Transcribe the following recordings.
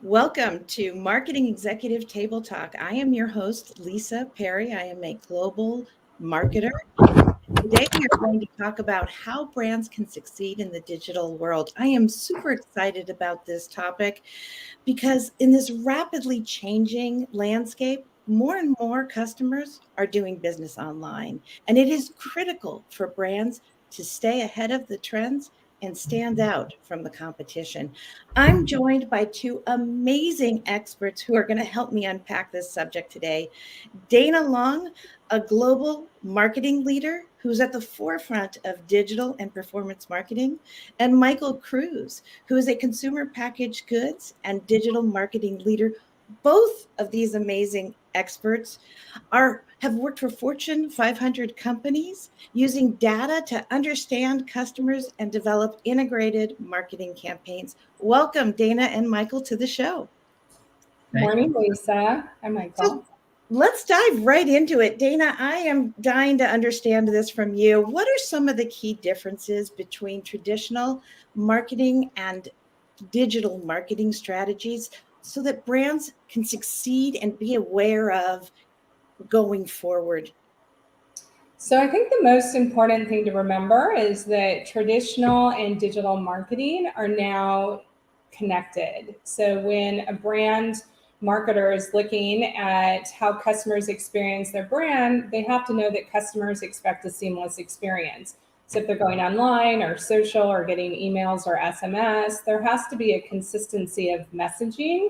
Welcome to Marketing Executive Table Talk. I am your host, Lisa Perry. I am a global marketer. Today, we are going to talk about how brands can succeed in the digital world. I am super excited about this topic because in this rapidly changing landscape, more and more customers are doing business online, and it is critical for brands to stay ahead of the trends and stand out from the competition. I'm joined by two amazing experts who are going to help me unpack this subject today. Dana Long, a global marketing leader who's at the forefront of digital and performance marketing, and Michael Cruz, who is a consumer packaged goods and digital marketing leader. Both of these amazing experts have worked for Fortune 500 companies using data to understand customers and develop integrated marketing campaigns. Welcome, Dana and Michael, to the show. Morning, Lisa. Hi, Michael. So let's dive right into it. Dana, I am dying to understand this from you. What are some of the key differences between traditional marketing and digital marketing strategies so that brands can succeed and be aware of going forward? So I think the most important thing to remember is that traditional and digital marketing are now connected. So when a brand marketer is looking at how customers experience their brand, they have to know that customers expect a seamless experience. So if they're going online or social or getting emails or SMS, there has to be a consistency of messaging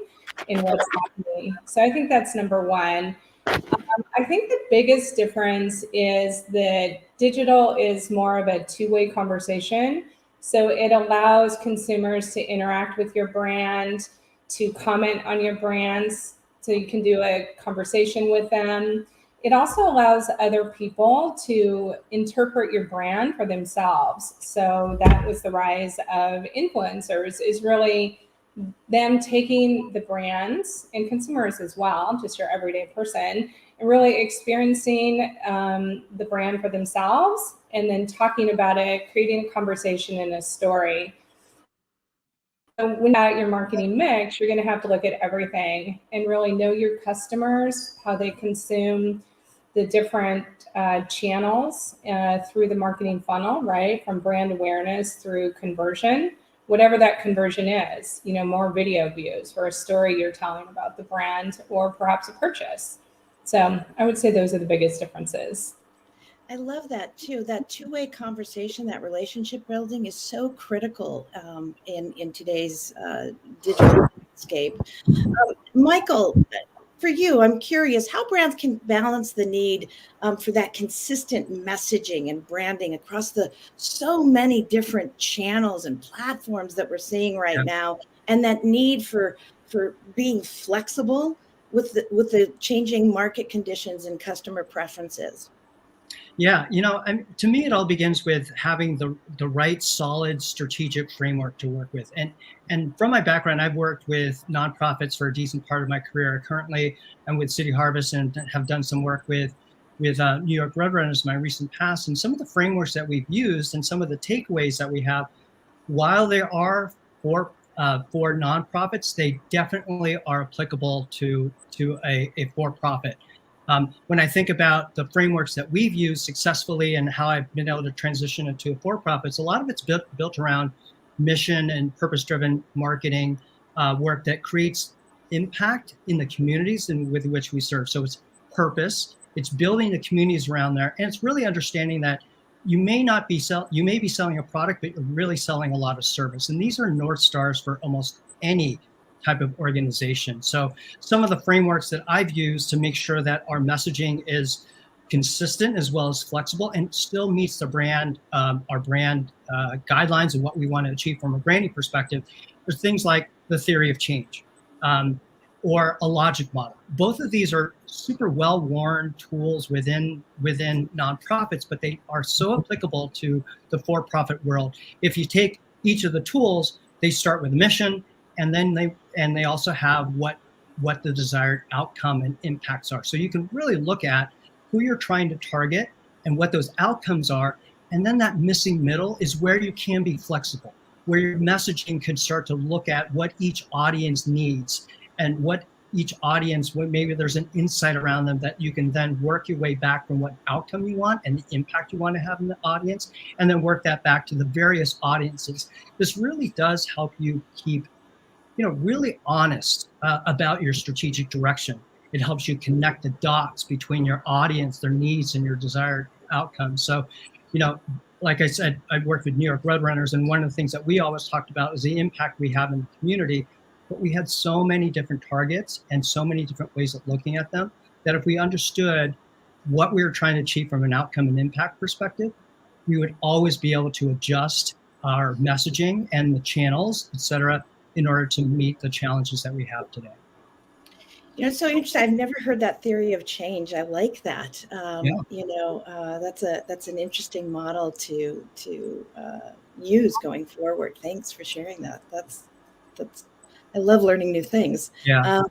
in what's happening. So I think that's number one. I think the biggest difference is that digital is more of a two-way conversation. So it allows consumers to interact with your brand, to comment on your brands, so you can do a conversation with them. It also allows other people to interpret your brand for themselves. So that was the rise of influencers, is really them taking the brands and consumers as well, just your everyday person, and really experiencing the brand for themselves and then talking about it, creating a conversation and a story. So when you're at your marketing mix, you're going to have to look at everything and really know your customers, how they consume the different channels through the marketing funnel, right? From brand awareness through conversion, whatever that conversion is, more video views for a story you're telling about the brand or perhaps a purchase. So I would say those are the biggest differences. I love that too. That two-way conversation, that relationship building is so critical in today's digital landscape. Michael, for you, I'm curious how brands can balance the need for that consistent messaging and branding across the so many different channels and platforms that we're seeing right now, and that need for being flexible with the changing market conditions and customer preferences. Yeah, to me, it all begins with having the right, solid, strategic framework to work with. And from my background, I've worked with nonprofits for a decent part of my career. Currently, I'm with City Harvest and have done some work with New York Roadrunners in my recent past. And some of the frameworks that we've used and some of the takeaways that we have, while they are for nonprofits, they definitely are applicable to a for-profit. When I think about the frameworks that we've used successfully and how I've been able to transition into a for-profits, a lot of it's built around mission and purpose-driven marketing work that creates impact in the communities with which we serve. So it's purpose, it's building the communities around there, and it's really understanding that you may be selling a product, but you're really selling a lot of service. And these are North Stars for almost any type of organization. So some of the frameworks that I've used to make sure that our messaging is consistent as well as flexible and still meets the brand, our brand guidelines and what we want to achieve from a branding perspective, are things like the theory of change or a logic model. Both of these are super well-worn tools within nonprofits, but they are so applicable to the for-profit world. If you take each of the tools, they start with mission, and then they also have what the desired outcome and impacts are. So you can really look at who you're trying to target and what those outcomes are. And then that missing middle is where you can be flexible. where your messaging could start to look at what each audience needs and what each audience, maybe there's an insight around them that you can then work your way back from what outcome you want and the impact you want to have in the audience, and then work that back to the various audiences. This really does help you keep, really honest about your strategic direction. It helps you connect the dots between your audience, their needs, and your desired outcomes. So, like I said, I've worked with New York Roadrunners, and one of the things that we always talked about is the impact we have in the community. But we had so many different targets and so many different ways of looking at them that if we understood what we were trying to achieve from an outcome and impact perspective, we would always be able to adjust our messaging and the channels, et cetera, in order to meet the challenges that we have today. It's so interesting. I've never heard that theory of change. I like that. Yeah. That's an interesting model to use going forward. Thanks for sharing that. That's I love learning new things. Yeah.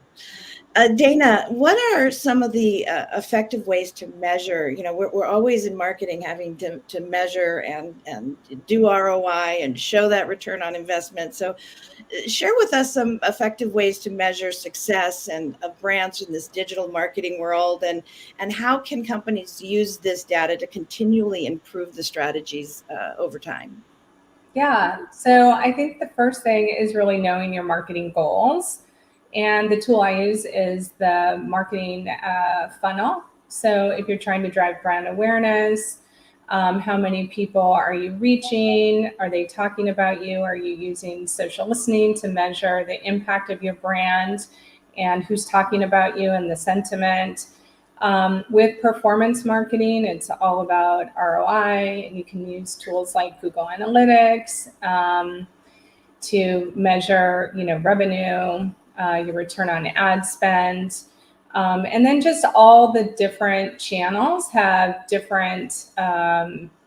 Dana, what are some of the effective ways to measure? We're always in marketing having to measure and do ROI and show that return on investment. So share with us some effective ways to measure success and of brands in this digital marketing world, and how can companies use this data to continually improve the strategies over time? Yeah, so I think the first thing is really knowing your marketing goals. And the tool I use is the marketing funnel. So if you're trying to drive brand awareness, how many people are you reaching? Are they talking about you? Are you using social listening to measure the impact of your brand and who's talking about you and the sentiment? With performance marketing, it's all about ROI, and you can use tools like Google Analytics to measure, revenue, your return on ad spend. And then just all the different channels have different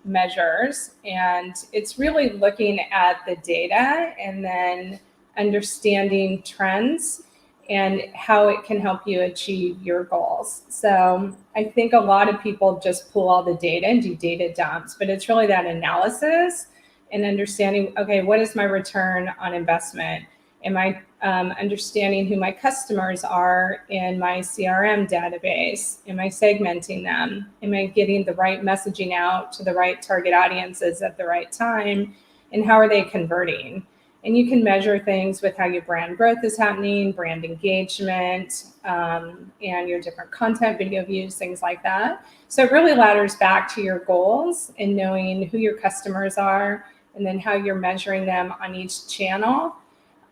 measures. And it's really looking at the data and then understanding trends and how it can help you achieve your goals. So I think a lot of people just pull all the data and do data dumps, but it's really that analysis and understanding, okay, what is my return on investment? Am I understanding who my customers are in my CRM database? Am I segmenting them? Am I getting the right messaging out to the right target audiences at the right time? And how are they converting? And you can measure things with how your brand growth is happening, brand engagement, and your different content, video views, things like that. So it really ladders back to your goals and knowing who your customers are and then how you're measuring them on each channel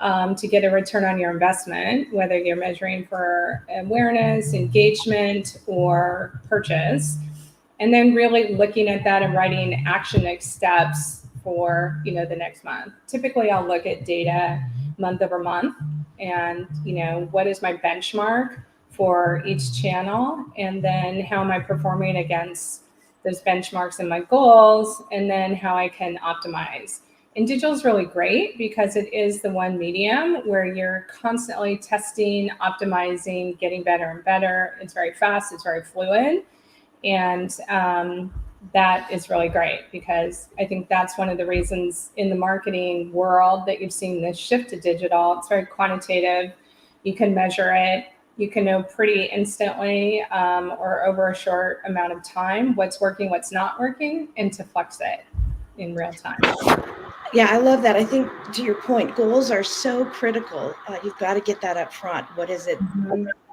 to get a return on your investment, whether you're measuring for awareness, engagement, or purchase. And then really looking at that and writing action next steps for the next month. Typically, I'll look at data month over month and what is my benchmark for each channel, and then how am I performing against those benchmarks and my goals, and then how I can optimize. And digital is really great because it is the one medium where you're constantly testing, optimizing, getting better and better. It's very fast, it's very fluid. And that is really great because I think that's one of the reasons in the marketing world that you've seen this shift to digital. It's very quantitative. You can measure it. You can know pretty instantly or over a short amount of time what's working, what's not working, and to flex it in real time. Yeah, I love that. I think to your point, goals are so critical. You've got to get that up front. What is it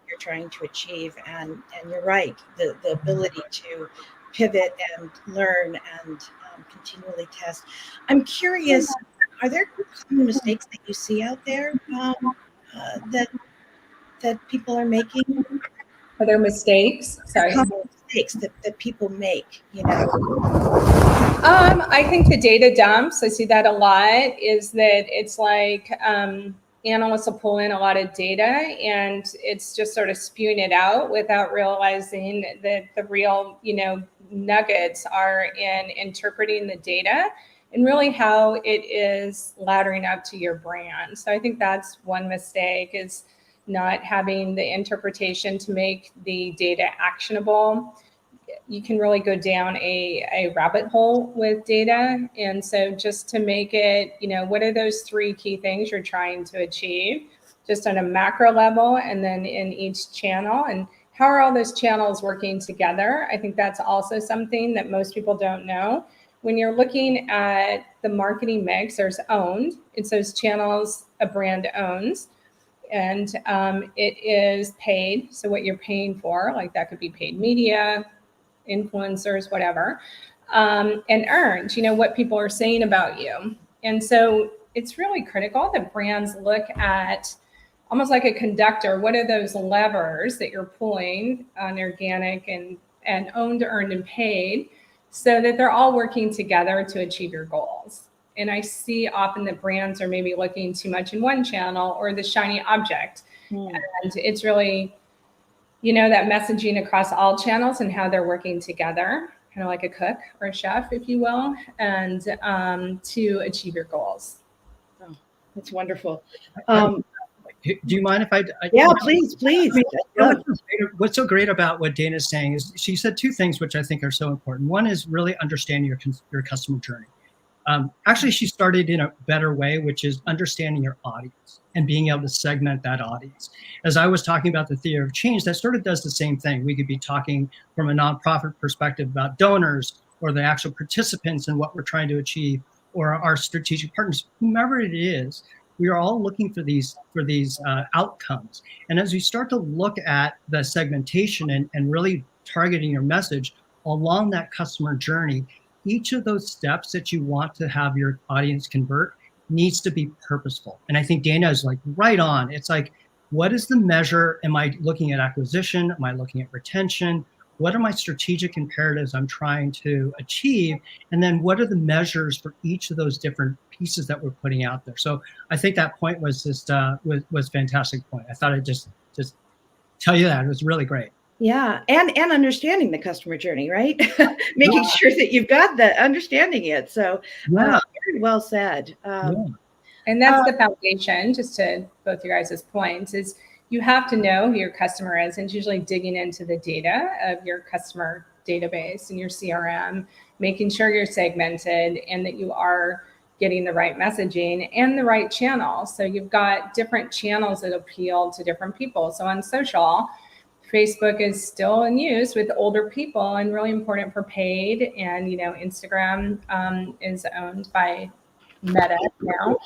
you're trying to achieve? And you're right, the ability to pivot and learn and continually test. I'm curious, are there common mistakes that you see out there that people are making? Are there mistakes? Sorry. Common mistakes that people make, I think the data dumps, I see that a lot, is that it's like analysts will pull in a lot of data and it's just sort of spewing it out without realizing that the real, nuggets are in interpreting the data and really how it is laddering up to your brand. So I think that's one mistake, is not having the interpretation to make the data actionable. you can really go down a rabbit hole with data. And so just to make it, what are those 3 key things you're trying to achieve, just on a macro level, and then in each channel, and how are all those channels working together? I think that's also something that most people don't know. When you're looking at the marketing mix, there's owned. It's those channels a brand owns. And it is paid. So what you're paying for, like that could be paid media, influencers, whatever, and earned, what people are saying about you. And so it's really critical that brands look at, almost like a conductor, what are those levers that you're pulling on organic and owned, earned, and paid, so that they're all working together to achieve your goals. And I see often that brands are maybe looking too much in one channel, or the shiny object. And it's really, that messaging across all channels and how they're working together, kind of like a cook or a chef, if you will, and to achieve your goals. Oh, that's wonderful. Do you mind if I yeah, please. What's so great about what Dana's saying is she said 2 things which I think are so important. One is really understanding your customer journey. Actually, she started in a better way, which is understanding your audience and being able to segment that audience. As I was talking about the theory of change, that sort of does the same thing. We could be talking from a nonprofit perspective about donors, or the actual participants and what we're trying to achieve, or our strategic partners, whomever it is. We are all looking for these outcomes. And as we start to look at the segmentation and really targeting your message along that customer journey, each of those steps that you want to have your audience convert needs to be purposeful. And I think Dana is like right on. It's like, what is the measure? Am I looking at acquisition? Am I looking at retention? What are my strategic imperatives I'm trying to achieve? And then what are the measures for each of those different pieces that we're putting out there? So I think that point was just was fantastic point. I thought I'd just tell you that. It was really great. Yeah, and understanding the customer journey, right? Making sure that you've got the understanding it. So very well said. And that's the foundation, just to both your guys' points, is you have to know who your customer is, and it's usually digging into the data of your customer database and your CRM, making sure you're segmented and that you are getting the right messaging and the right channel. So you've got different channels that appeal to different people. So on social, Facebook is still in use with older people and really important for paid. And, Instagram is owned by Meta now.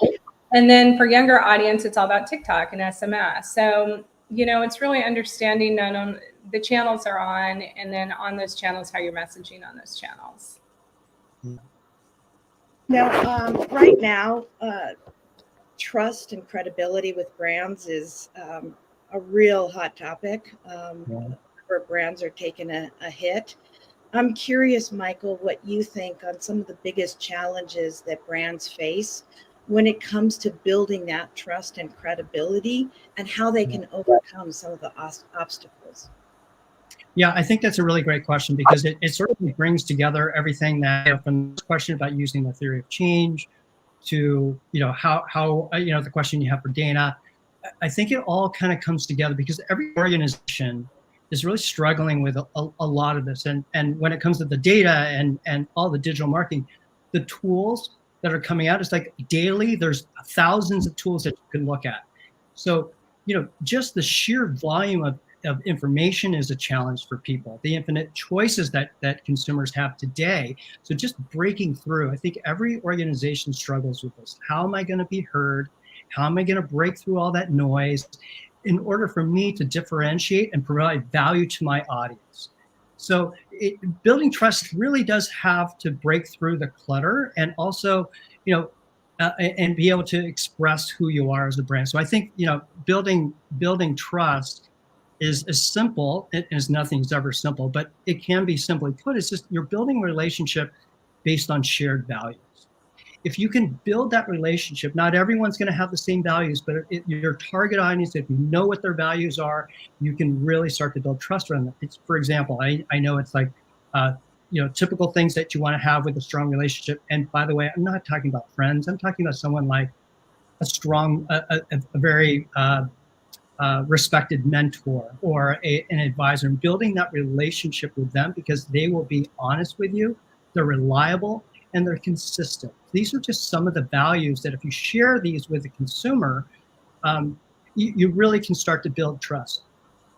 And then for younger audience, it's all about TikTok and SMS. So, it's really understanding not only the channels are on, and then on those channels, how you're messaging on those channels. Now, right now, trust and credibility with brands is a real hot topic. Where brands are taking a hit. I'm curious, Michael, what you think on some of the biggest challenges that brands face when it comes to building that trust and credibility, and how they can overcome some of the obstacles. Yeah, I think that's a really great question, because it sort of brings together everything that, from the question about using the theory of change to, how the question you have for Dana. I think it all kind of comes together because every organization is really struggling with a lot of this. And when it comes to the data and all the digital marketing, the tools that are coming out, it's like daily, there's thousands of tools that you can look at. So, just the sheer volume of information is a challenge for people, the infinite choices that consumers have today. So just breaking through, I think every organization struggles with this. How am I going to be heard? How am I going to break through all that noise in order for me to differentiate and provide value to my audience? So building trust really does have to break through the clutter, and also, and be able to express who you are as a brand. So I think, building trust is as simple as nothing's ever simple, but it can be simply put. It's just you're building a relationship based on shared values. If you can build that relationship, not everyone's going to have the same values, but your target audience, if you know what their values are, you can really start to build trust around them. It's, for example, I know it's like, typical things that you want to have with a strong relationship. And by the way, I'm not talking about friends. I'm talking about someone like a strong, a very respected mentor or an advisor, and building that relationship with them, because they will be honest with you, they're reliable, and they're consistent. These are just some of the values that if you share these with the consumer, you really can start to build trust.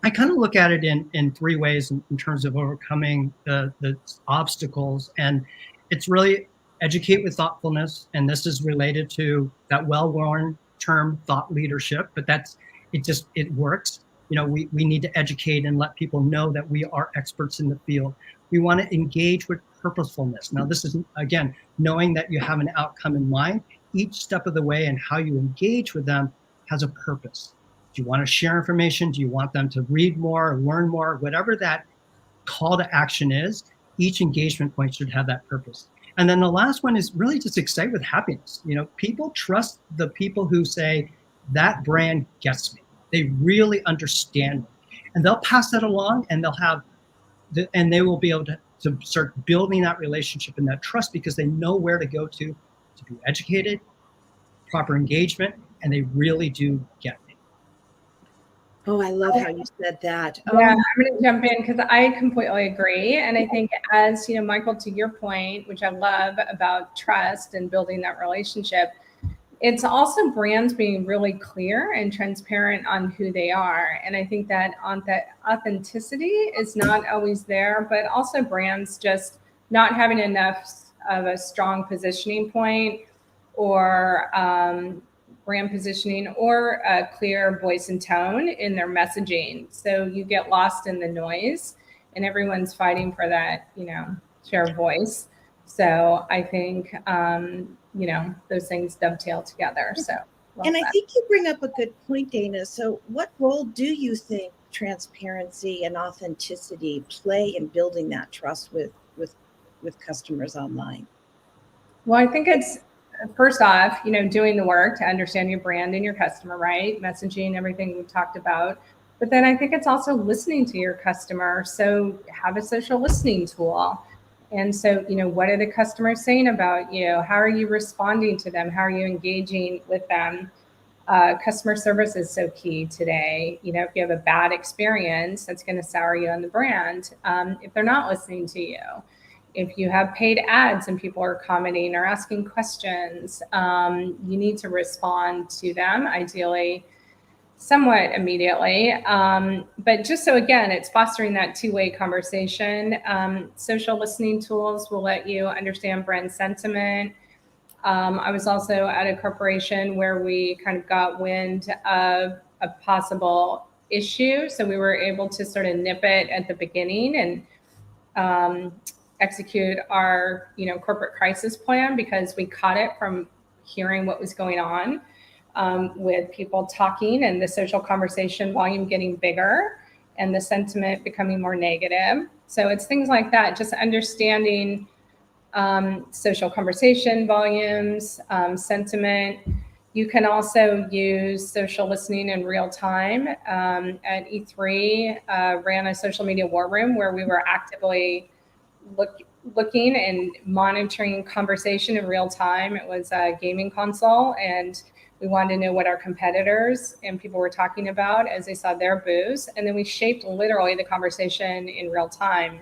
I kind of look at it in three ways in terms of overcoming the obstacles. And it's really educate with thoughtfulness. And this is related to that well-worn term, thought leadership, but it works. We need to educate and let people know that we are experts in the field. We want to engage with purposefulness. Now, this is, again, knowing that you have an outcome in mind. Each step of the way and how you engage with them has a purpose. Do you want to share information? Do you want them to read more, learn more? Whatever that call to action is, each engagement point should have that purpose. And then the last one is really just excite with happiness. People trust the people who say, that brand gets me. They really understand me. And they'll pass that along, and they will be able to start building that relationship and that trust, because they know where to go to be educated, proper engagement, and they really do get me. Oh, I love how you said that. Yeah, I'm going to jump in because I completely agree. And I think, as Michael, to your point, which I love about trust and building that relationship, it's also brands being really clear and transparent on who they are. And I think that authenticity is not always there, but also brands just not having enough of a strong positioning point or brand positioning or a clear voice and tone in their messaging. So you get lost in the noise and everyone's fighting for that, share of voice. So I think, those things dovetail together. So, and I think you bring up a good point, Dana. So what role do you think transparency and authenticity play in building that trust with customers online? Well, I think it's, first off, doing the work to understand your brand and your customer, right? Messaging, everything we've talked about. But then I think it's also listening to your customer. So have a social listening tool. And so, what are the customers saying about you? How are you responding to them? How are you engaging with them? Customer service is so key today. If you have a bad experience, that's going to sour you on the brand if they're not listening to you. If you have paid ads and people are commenting or asking questions, you need to respond to them, ideally somewhat immediately. But just so, again, it's fostering that two-way conversation. Social listening tools will let you understand brand sentiment. I was also at a corporation where we kind of got wind of a possible issue. So we were able to sort of nip it at the beginning and execute our, corporate crisis plan, because we caught it from hearing what was going on with people talking and the social conversation volume getting bigger and the sentiment becoming more negative. So it's things like that, just understanding social conversation volumes, sentiment. You can also use social listening in real time. At E3, ran a social media war room where we were actively looking and monitoring conversation in real time. It was a gaming console, and we wanted to know what our competitors and people were talking about as they saw their booths. And then we shaped literally the conversation in real time.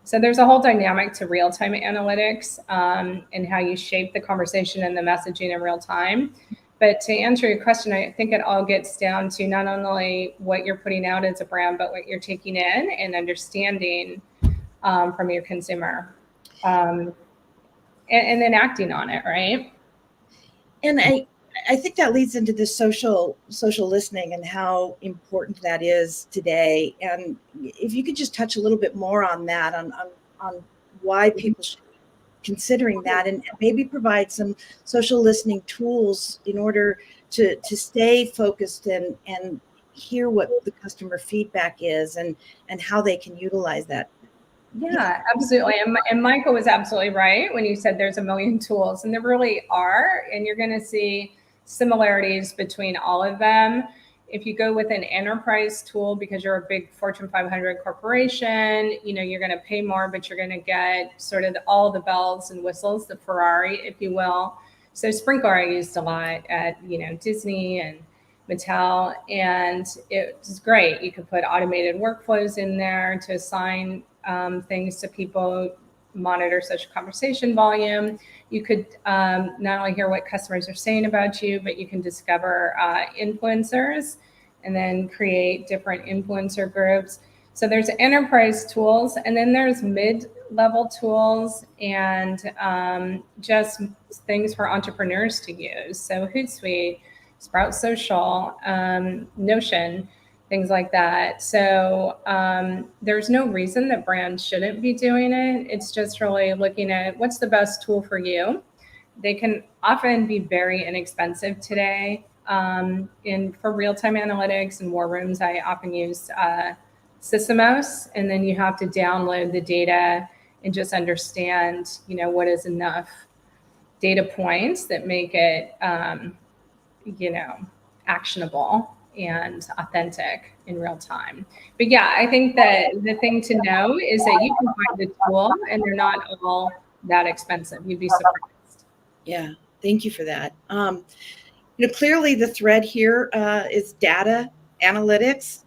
So there's a whole dynamic to real-time analytics and how you shape the conversation and the messaging in real time. But to answer your question, I think it all gets down to not only what you're putting out as a brand, but what you're taking in and understanding from your consumer, and then acting on it, right? And I think that leads into the social listening and how important that is today. And if you could just touch a little bit more on that, on why people should be considering that, and maybe provide some social listening tools in order to stay focused and hear what the customer feedback is and how they can utilize that. Yeah, absolutely. And Michael was absolutely right when you said there's a million tools, and there really are. And you're going to see similarities between all of them. If you go with an enterprise tool because you're a big Fortune 500 corporation, you're going to pay more, but you're going to get sort of all the bells and whistles, the Ferrari, if you will. So Sprinkler I used a lot at, Disney and Mattel, and it was great. You could put automated workflows in there to assign things to people, monitor social conversation volume. You could not only hear what customers are saying about you, but you can discover influencers and then create different influencer groups. So there's enterprise tools, and then there's mid-level tools and just things for entrepreneurs to use. So Hootsuite, Sprout Social, Notion, things like that. So there's no reason that brands shouldn't be doing it. It's just really looking at what's the best tool for you. They can often be very inexpensive today. For real-time analytics and war rooms, I often use Sysomos, and then you have to download the data and just understand, what is enough data points that make it, actionable and authentic in real time. But yeah, I think that the thing to know is that you can find the tool and they're not all that expensive. You'd be surprised. Yeah, thank you for that. Clearly the thread here is data analytics,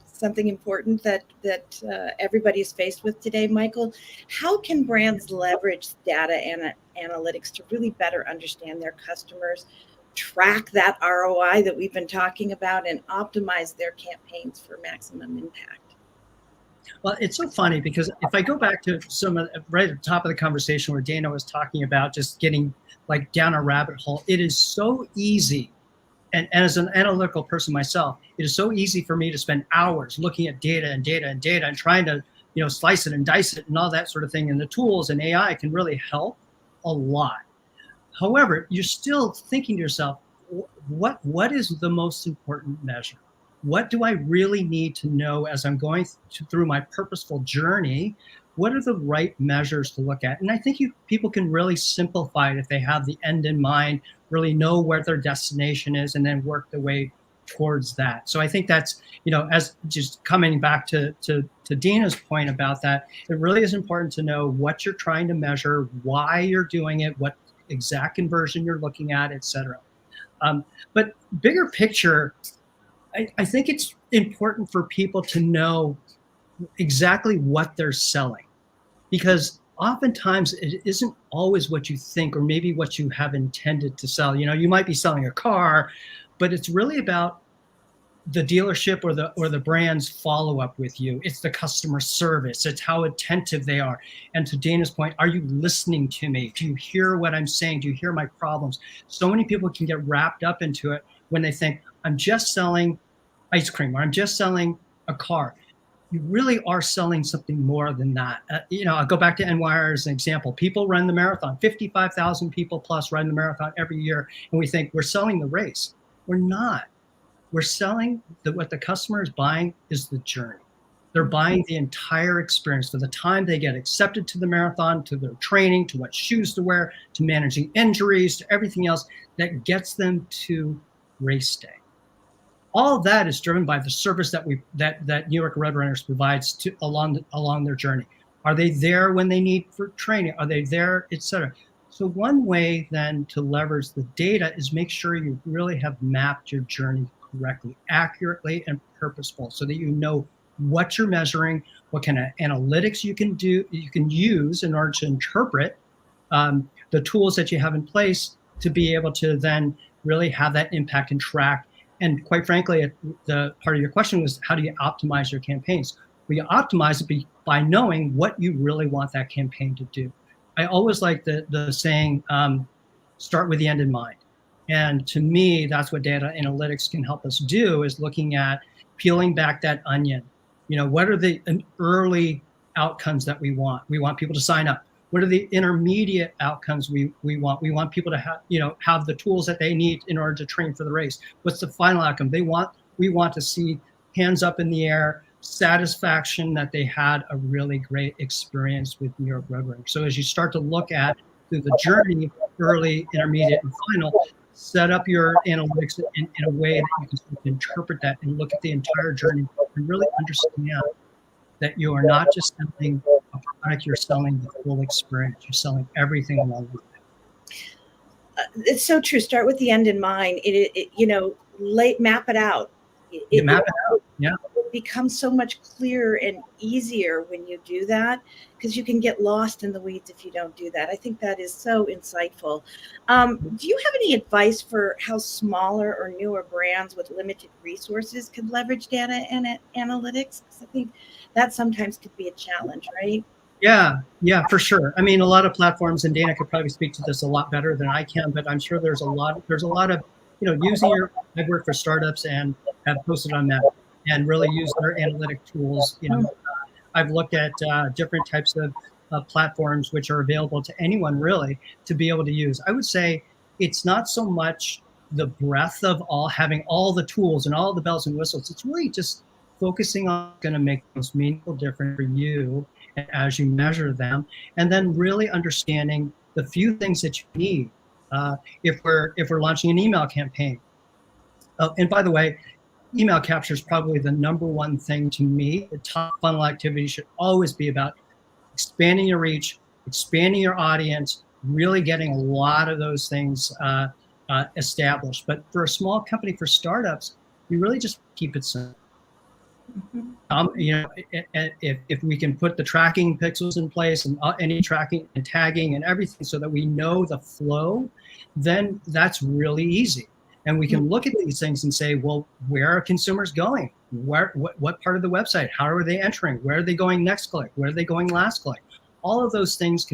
something important that everybody is faced with today. Michael, how can brands leverage data and analytics to really better understand their customers, track that ROI that we've been talking about, and optimize their campaigns for maximum impact? Well, it's so funny because if I go back to right at the top of the conversation where Dana was talking about just getting like down a rabbit hole, it is so easy. And as an analytical person myself, it is so easy for me to spend hours looking at data and trying to, slice it and dice it and all that sort of thing. And the tools and AI can really help a lot. However, you're still thinking to yourself, what is the most important measure? What do I really need to know as I'm going through my purposeful journey? What are the right measures to look at? And I think people can really simplify it if they have the end in mind, really know where their destination is, and then work their way towards that. So I think that's, as just coming back to Dina's point about that, it really is important to know what you're trying to measure, why you're doing it, what exact conversion you're looking at, et cetera. But bigger picture, I think it's important for people to know exactly what they're selling, because oftentimes it isn't always what you think or maybe what you have intended to sell. You might be selling a car, but it's really about the dealership or the brand's follow-up with you. It's the customer service. It's how attentive they are. And to Dana's point, are you listening to me? Do you hear what I'm saying? Do you hear my problems? So many people can get wrapped up into it when they think, I'm just selling ice cream or I'm just selling a car. You really are selling something more than that. I'll go back to NYR as an example. People run the marathon, 55,000 people plus run the marathon every year. And we think we're selling the race. We're not. We're selling what the customer is buying is the journey. They're buying the entire experience, from the time they get accepted to the marathon, to their training, to what shoes to wear, to managing injuries, to everything else that gets them to race day. All of that is driven by the service that New York Road Runners provides along their journey. Are they there when they need for training? Are they there, et cetera? So one way then to leverage the data is make sure you really have mapped your journey correctly, accurately, and purposeful, so that you know what you're measuring, what kind of analytics you can use in order to interpret the tools that you have in place to be able to then really have that impact and track. And quite frankly, the part of your question was, how do you optimize your campaigns? Well, you optimize it by knowing what you really want that campaign to do. I always like the saying, start with the end in mind. And to me, that's what data analytics can help us do, is looking at peeling back that onion. What are the early outcomes that we want? We want people to sign up. What are the intermediate outcomes we want? We want people to have the tools that they need in order to train for the race. What's the final outcome? We want to see hands up in the air, satisfaction that they had a really great experience with New York Road Runners. So as you start to look at through the journey, early, intermediate, and final, set up your analytics in a way that you can sort of interpret that and look at the entire journey and really understand that you are not just selling a product, you're selling the full experience. You're selling everything along with it. It's so true. Start with the end in mind. map it out. You map it out. Yeah. It becomes so much clearer and easier when you do that, because you can get lost in the weeds if you don't do that. I think that is so insightful. Do you have any advice for how smaller or newer brands with limited resources could leverage data and analytics? Because I think that sometimes could be a challenge, right? Yeah, for sure. I mean, a lot of platforms, and Dana could probably speak to this a lot better than I can, but I'm sure there's a lot of, using your, I've worked for startups and have posted on that and really use their analytic tools. I've looked at different types of platforms which are available to anyone really to be able to use. I would say it's not so much the breadth of having all the tools and all the bells and whistles. It's really just focusing on going to make the most meaningful difference for you as you measure them, and then really understanding the few things that you need. If we're launching an email campaign, and by the way, email capture is probably the number one thing to me. The top funnel activity should always be about expanding your reach, expanding your audience, really getting a lot of those things established. But for a small company, for startups, you really just keep it simple. If we can put the tracking pixels in place and any tracking and tagging and everything so that we know the flow, then that's really easy. And we can look at these things and say, well, where are consumers going? What part of the website? How are they entering? Where are they going next click? Where are they going last click? All of those things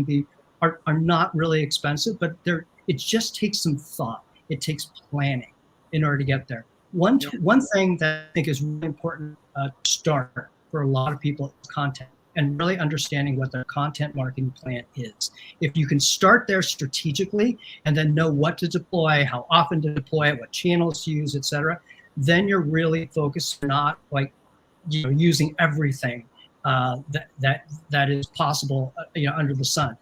are not really expensive, but it just takes some thought. It takes planning in order to get there. One thing that I think is really important to start for a lot of people is content, and really understanding what their content marketing plan is. If you can start there strategically and then know what to deploy, how often to deploy it, what channels to use, et cetera, then you're really focused, not like using everything that is possible under the sun.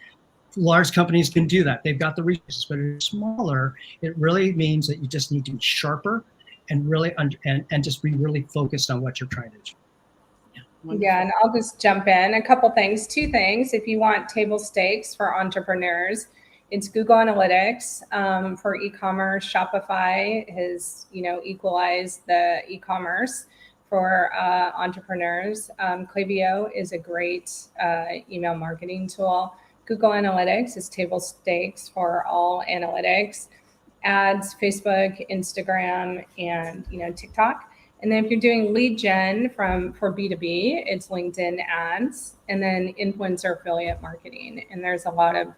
Large companies can do that. They've got the resources, but if you're smaller, it really means that you just need to be sharper and really and just be really focused on what you're trying to achieve. Yeah, and I'll just jump in. A couple things, two things. If you want table stakes for entrepreneurs, it's Google Analytics for e-commerce. Shopify has, equalized the e-commerce for entrepreneurs. Klaviyo is a great email marketing tool. Google Analytics is table stakes for all analytics, ads, Facebook, Instagram, and TikTok. And then if you're doing lead gen for B2B, it's LinkedIn ads, and then influencer affiliate marketing. And there's a lot of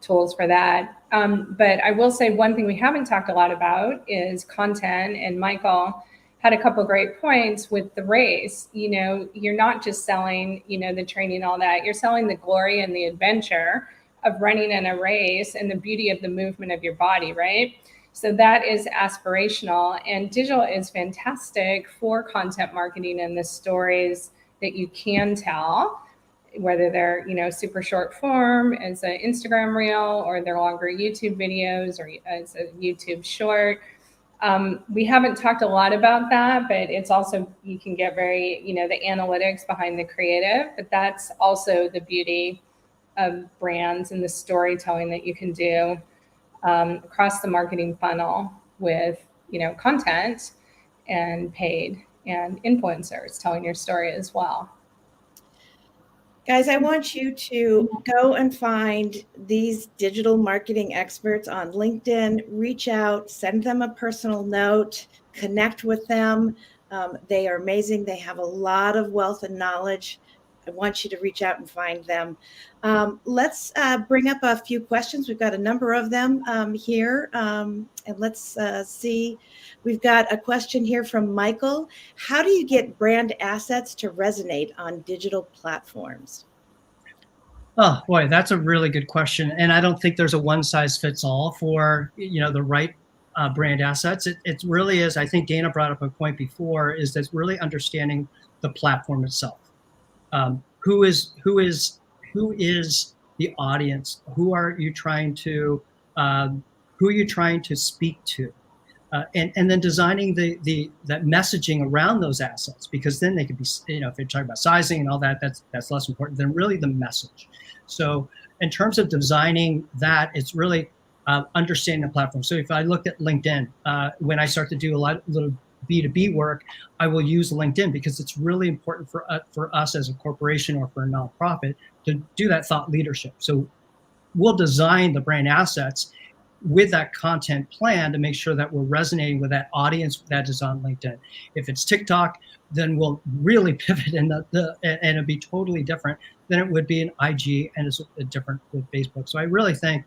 tools for that. But I will say one thing we haven't talked a lot about is content. And Michael had a couple of great points with the race. You're not just selling, the training, all that. You're selling the glory and the adventure of running in a race and the beauty of the movement of your body, right? So that is aspirational, and digital is fantastic for content marketing and the stories that you can tell, whether they're, super short form as an Instagram reel, or they're longer YouTube videos, or as a YouTube short. We haven't talked a lot about that, but it's also, you can get very, the analytics behind the creative, but that's also the beauty of brands and the storytelling that you can do across the marketing funnel with, content and paid and influencers telling your story as well. Guys, I want you to go and find these digital marketing experts on LinkedIn, reach out, send them a personal note, connect with them. They are amazing. They have a lot of wealth and knowledge. I want you to reach out and find them. Let's bring up a few questions. We've got a number of them here. And let's see. We've got a question here from Michael. How do you get brand assets to resonate on digital platforms? Oh, boy, that's a really good question. And I don't think there's a one size fits all for, the right brand assets. It really is. I think Dana brought up a point before, is that really understanding the platform itself. Who is the audience? Who are you trying to speak to? And then designing that messaging around those assets, because then they could be, if you're talking about sizing and all that, that's less important than really the message. So in terms of designing that, it's really understanding the platform. So if I look at LinkedIn, when I start to do little B2B work, I will use LinkedIn because it's really important for us as a corporation or for a nonprofit to do that thought leadership. So we'll design the brand assets with that content plan to make sure that we're resonating with that audience that is on LinkedIn. If it's TikTok, then we'll really pivot and it'll be totally different than it would be in IG, and it's different with Facebook. So I really think,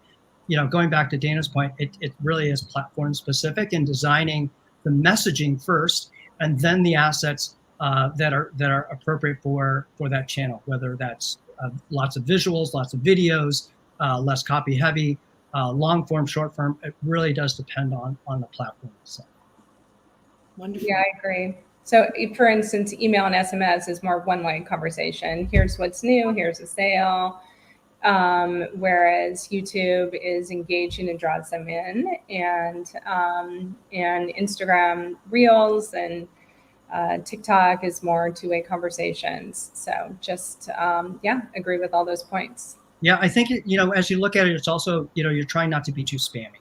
going back to Dana's point, it really is platform specific and designing the messaging first, and then the assets that are appropriate for that channel, whether that's lots of visuals, lots of videos, less copy heavy, long form, short form. It really does depend on the platform itself. Wonderful. Yeah, I agree. So for instance, email and SMS is more one-way conversation. Here's what's new, here's a sale. Whereas YouTube is engaging and draws them in, and Instagram Reels and TikTok is more two-way conversations. So just, agree with all those points. Yeah, I think, as you look at it, it's also, you're trying not to be too spammy.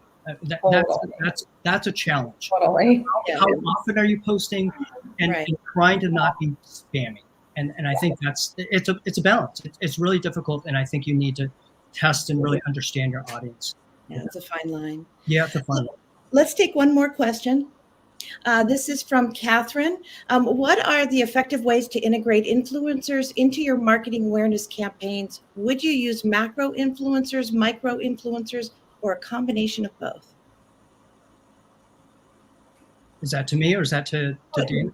That's a challenge. Totally. How often are you posting, and trying to not be spammy? And I think it's a balance. It's really difficult, and I think you need to test and really understand your audience. Yeah, it's a fine line. Yeah, it's a fine line. Let's take one more question. This is from Catherine. What are the effective ways to integrate influencers into your marketing awareness campaigns? Would you use macro influencers, micro influencers, or a combination of both? Is that to me, or is that to Dana?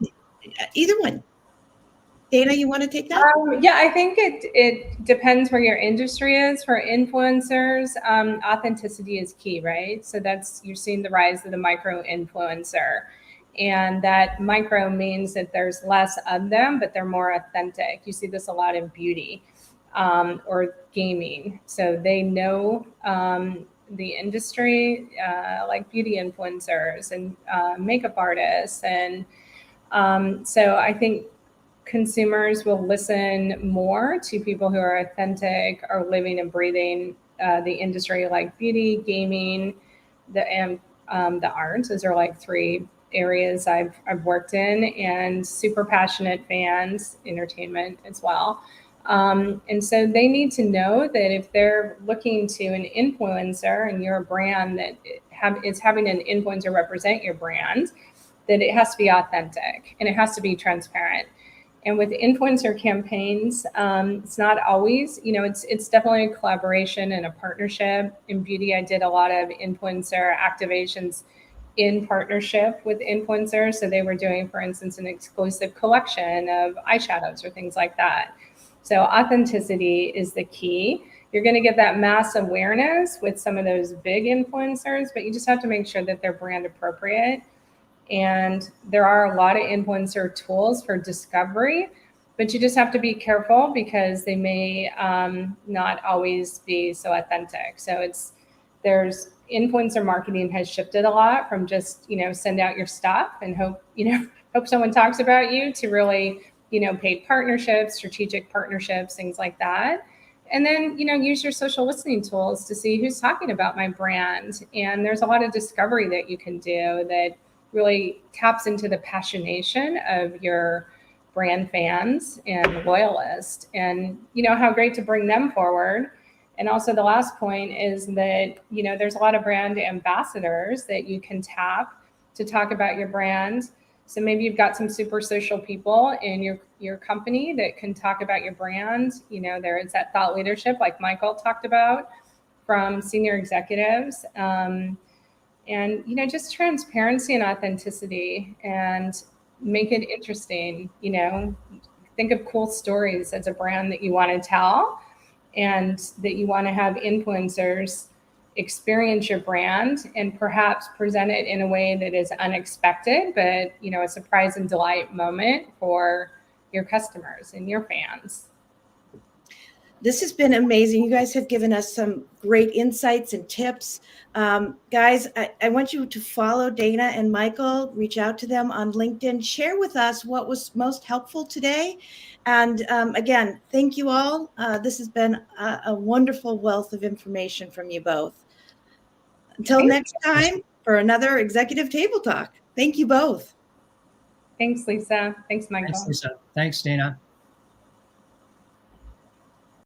Either one. Dana, you want to take that? Yeah, I think it depends where your industry is. For influencers, authenticity is key, right? So you're seeing the rise of the micro influencer. And that micro means that there's less of them, but they're more authentic. You see this a lot in beauty or gaming. So they know the industry, like beauty influencers and makeup artists. And so I think consumers will listen more to people who are authentic, are living and breathing the industry, like beauty, gaming, and the arts. Those are like three areas I've worked in, and super passionate fans, entertainment as well. And so they need to know that if they're looking to an influencer and you're a brand that is having an influencer represent your brand, that it has to be authentic and it has to be transparent. And with influencer campaigns, it's not always, it's definitely a collaboration and a partnership. In beauty, I did a lot of influencer activations in partnership with influencers. So they were doing, for instance, an exclusive collection of eyeshadows or things like that. So authenticity is the key. You're going to get that mass awareness with some of those big influencers, but you just have to make sure that they're brand appropriate. And there are a lot of influencer tools for discovery, but you just have to be careful because they may not always be so authentic. So there's influencer marketing has shifted a lot from just, send out your stuff and hope someone talks about you, to really, paid partnerships, strategic partnerships, things like that. And then, use your social listening tools to see who's talking about my brand. And there's a lot of discovery that you can do that really taps into the passionation of your brand fans and loyalists, and how great to bring them forward. And also the last point is that there's a lot of brand ambassadors that you can tap to talk about your brand. So maybe you've got some super social people in your company that can talk about your brand. There is that thought leadership, like Michael talked about, from senior executives. And, just transparency and authenticity, and make it interesting. Think of cool stories as a brand that you want to tell, and that you want to have influencers experience your brand and perhaps present it in a way that is unexpected, but, a surprise and delight moment for your customers and your fans. This has been amazing. You guys have given us some great insights and tips. Guys, I want you to follow Dana and Michael, reach out to them on LinkedIn, share with us what was most helpful today. And again, thank you all. This has been a wonderful wealth of information from you both. Until Thank next time for another Executive Table Talk. Thank you both. Thanks, Lisa. Thanks, Michael. Thanks, Lisa. Thanks, Dana.